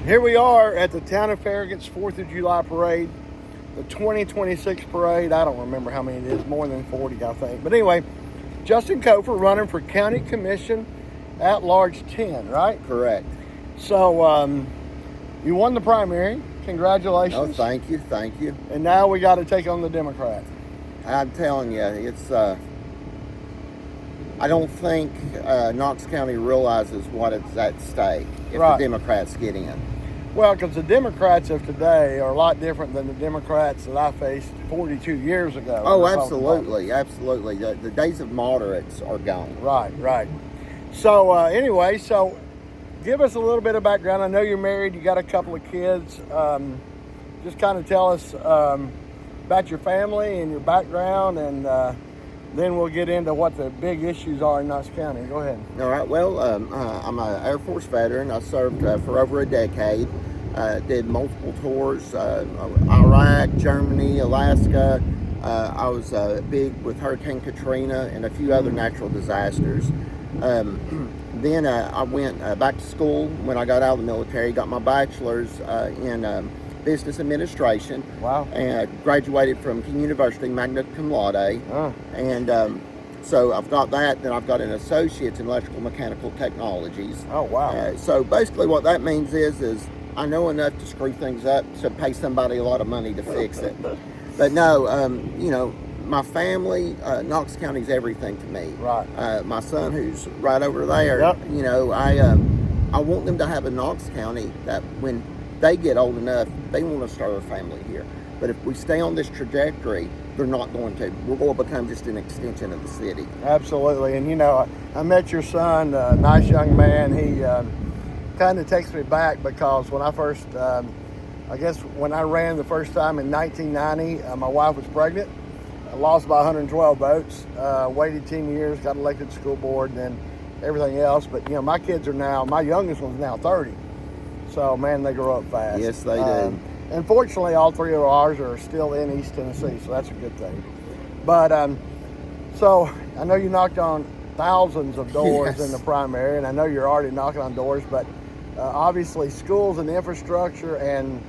Here we are at the Town of Farragut's 4th of July parade, the 2026 parade. I don't remember how many it is, more than 40, I think. But anyway, Justin Cofer running for County Commission at large 10, right? Correct. So you won the primary. Congratulations. Oh, thank you. And now we got to take on the Democrat. I'm telling you, it's. I don't think Knox County realizes what it's at stake if Right. the Democrats get in. Well, because the Democrats of today are a lot different than the Democrats that I faced 42 years ago. Oh, absolutely. The days of moderates are gone. Right. So anyway, give us a little bit of background. I know you're married. You got a couple of kids. Just kind of tell us about your family and your background, and then we'll get into what the big issues are in Knox County. Go ahead. All right. Well, I'm an Air Force veteran. I served for over a decade. Did multiple tours, Iraq, Germany, Alaska. I was big with Hurricane Katrina and a few other natural disasters. Then I went back to school when I got out of the military, got my bachelor's in business administration. Wow. And graduated from King University, magna cum laude. And so I've got that. Then I've got an associate's in electrical mechanical technologies. Oh, wow. So basically what that means is I know enough to screw things up to pay somebody a lot of money to fix it. But no, my family, Knox County is everything to me. Right. My son, who's right over there, Yep. I want them to have a Knox County that when they get old enough, they want to start a family here. But if we stay on this trajectory, they're not going to. We're going to become just an extension of the city. Absolutely. And, I met your son, a nice young man. He kind of takes me back because when I first, when I ran the first time in 1990, my wife was pregnant. I lost by 112 votes, waited 10 years, got elected to school board, and then everything else. But, my kids are now, my youngest one's now 30. So, man, they grow up fast. Yes, they do. And fortunately, all three of ours are still in East Tennessee, so that's a good thing. But, so I know you knocked on thousands of doors in the primary, and I know you're already knocking on doors, but obviously schools and infrastructure and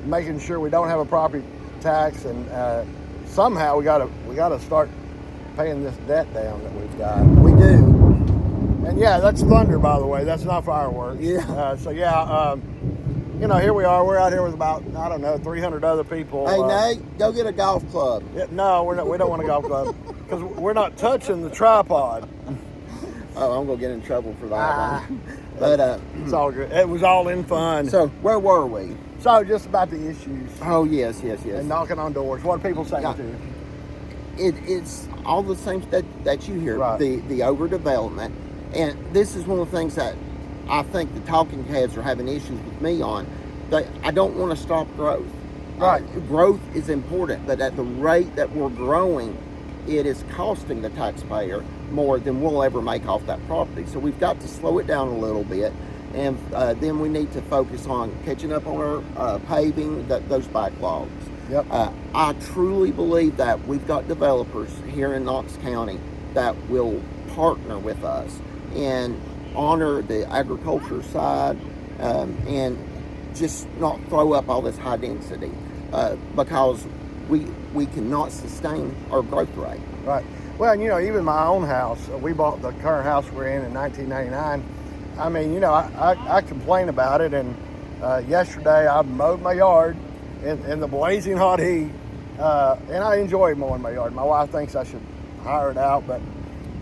making sure we don't have a property tax, and somehow we gotta start paying this debt down that we've got. We do. And yeah, that's thunder, by the way. That's not fireworks. Yeah. Here we are. We're out here with about 300 other people. Hey, Nate, go get a golf club. No, we don't want a golf club because we're not touching the tripod. Oh, I'm gonna get in trouble for that one. But it's all good. It was all in fun. So where were we? So just about the issues. Oh yes. And knocking on doors. What are people saying to you? It's all the same that you hear. Right. The overdevelopment, and this is one of the things that I think the talking heads are having issues with me on. I don't want to stop growth. Right. Growth is important, but at the rate that we're growing, it is costing the taxpayer more than we'll ever make off that property. So we've got to slow it down a little bit, and then we need to focus on catching up on our paving those backlogs. Yep. I truly believe that we've got developers here in Knox County that will partner with us and honor the agriculture side and just not throw up all this high density because we cannot sustain our growth rate. Right. Well, and, even my own house, we bought the current house we're in 1999. I mean, I complain about it, and yesterday I mowed my yard in the blazing hot heat, and I enjoy mowing my yard. My wife thinks I should hire it out, but,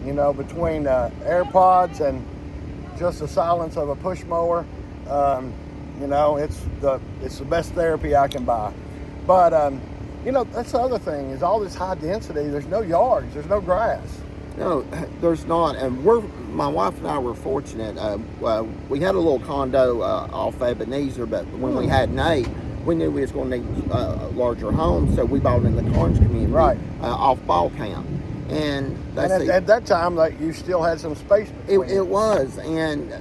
between AirPods and just the silence of a push mower, it's the best therapy I can buy. But, that's the other thing is all this high density, there's no yards, there's no grass. No, there's not. And my wife and I were fortunate. We had a little condo off Ebenezer, but when we had Nate, we knew we was going to need a larger home, so we bought in the Carnes community off Ball Camp. And at that time, you still had some space. It was, and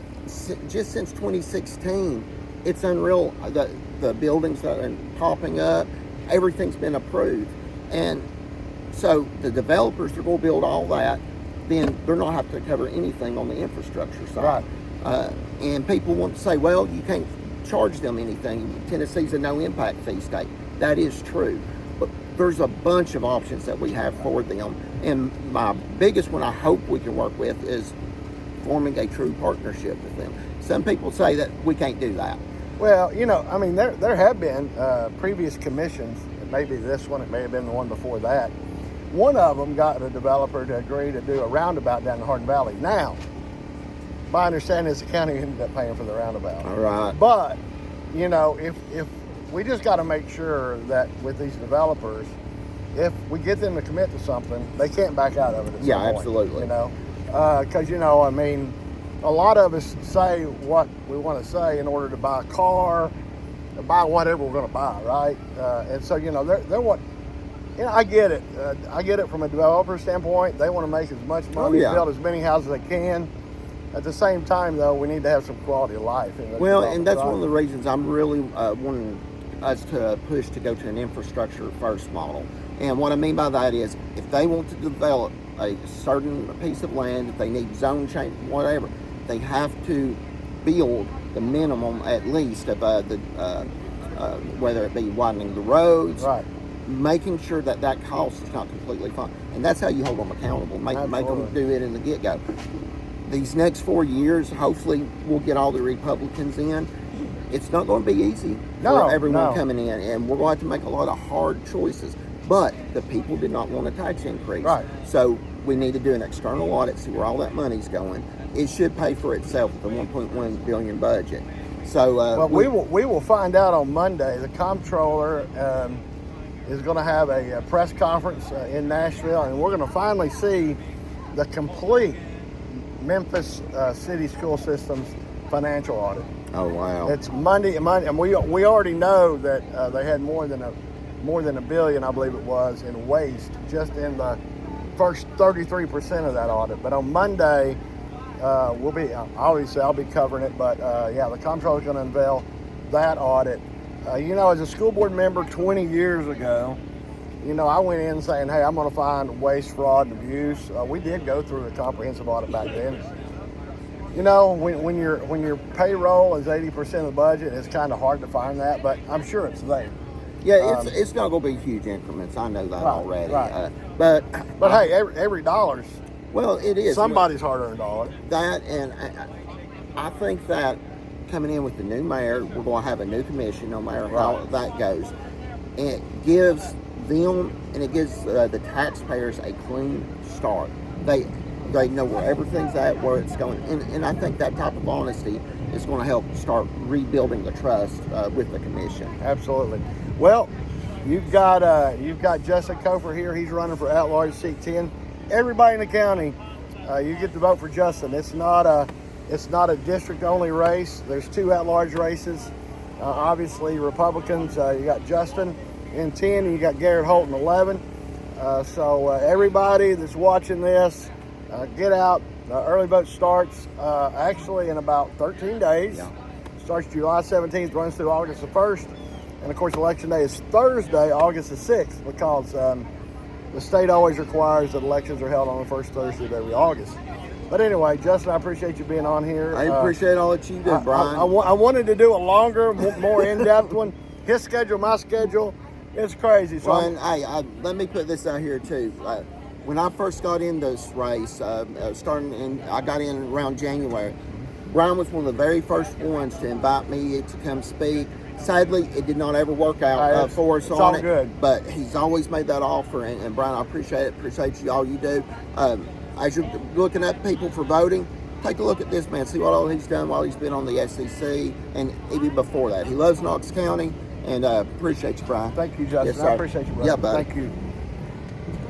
just since 2016, it's unreal. The buildings that are popping up, everything's been approved, and so the developers are going to build all that. Then they're not have to cover anything on the infrastructure side. Right. And people want to say, well, you can't charge them anything. Tennessee's a no impact fee state. That is true. But there's a bunch of options that we have for them. And my biggest one I hope we can work with is forming a true partnership with them. Some people say that we can't do that. Well, you know, I mean, there have been previous commissions. It may be this one. It may have been the one before that. One of them got a developer to agree to do a roundabout down the Hardin Valley. Now, my understanding is the county ended up paying for the roundabout. All right. But, you know, if we just got to make sure that with these developers, if we get them to commit to something, they can't back out of it at some point, absolutely. You know, because, you know, I mean, a lot of us say what we want to say in order to buy a car, or buy whatever we're going to buy, right? And so, you know, they're what, you know, I get it. I get it from a developer standpoint. They want to make as much money, build as many houses as they can. At the same time, though, we need to have some quality of life. Well, and that's one of the reasons I'm really wanting us to push to go to an infrastructure first model. And what I mean by that is, if they want to develop a certain piece of land, if they need zone change, whatever, they have to build the minimum at least of whether it be widening the roads, right, making sure that cost is not completely funded. And that's how you hold them accountable, make them do it in the get-go. These next 4 years, hopefully we'll get all the Republicans in. It's not going to be easy for everyone coming in, and we're going to have to make a lot of hard choices. But the people did not want a tax increase. Right. So we need to do an external audit, see where all that money's going. It should pay for itself with a $1.1 billion budget. So well, we will find out on Monday. The comptroller is going to have a press conference in Nashville, and we're going to finally see the complete Memphis City School System's financial audit. Oh wow! It's Monday, and we already know that they had more than $1 billion, I believe it was, in waste just in the first 33% of that audit. But on Monday, we'll be obviously I'll be covering it. But yeah, the comptroller is going to unveil that audit. You know, as a school board member 20 years ago, you know, I went in saying, hey, I'm going to find waste, fraud, and abuse. We did go through a comprehensive audit back then. You know, when your payroll is 80% of the budget, it's kind of hard to find that, but I'm sure it's there. Yeah, it's not going to be huge increments. I know that already. Right. But hey, every dollar's it is somebody's hard-earned dollar. That, and I think that coming in with the new mayor, we're going to have a new commission, no matter how that goes. And it gives them and it gives the taxpayers a clean start. They know where everything's at, where it's going, and I think that type of honesty is going to help start rebuilding the trust with the commission. Absolutely. Well, you've got Justin Cofer here. He's running for at-large seat 10. Everybody in the county, you get to vote for Justin. It's not a district-only race. There's 2 at-large races. Obviously, Republicans. You got Justin in 10, and you got Garrett Holt in 11. So everybody that's watching this, get out. Early vote starts actually in about 13 days. Yeah. Starts July 17th, runs through August the 1st. And of course, election day is Thursday, August the 6th, because the state always requires that elections are held on the first Thursday of every August. But anyway, Justin, I appreciate you being on here. I appreciate all that you do, Brian. I wanted to do a longer, more in-depth one. His schedule, my schedule, it's crazy. So let me put this out here too. When I first got in this race, I got in around January. Brian was one of the very first ones to invite me to come speak. Sadly, it did not ever work out for us on it. Good. But he's always made that offer, and Brian, I appreciate it. Appreciate you all you do. As you're looking at people for voting, take a look at this man. See what all he's done while he's been on the SEC, and even before that. He loves Knox County, and appreciate you, Brian. Thank you, Justin. Yes, I appreciate you, brother. Yeah, buddy. Thank you.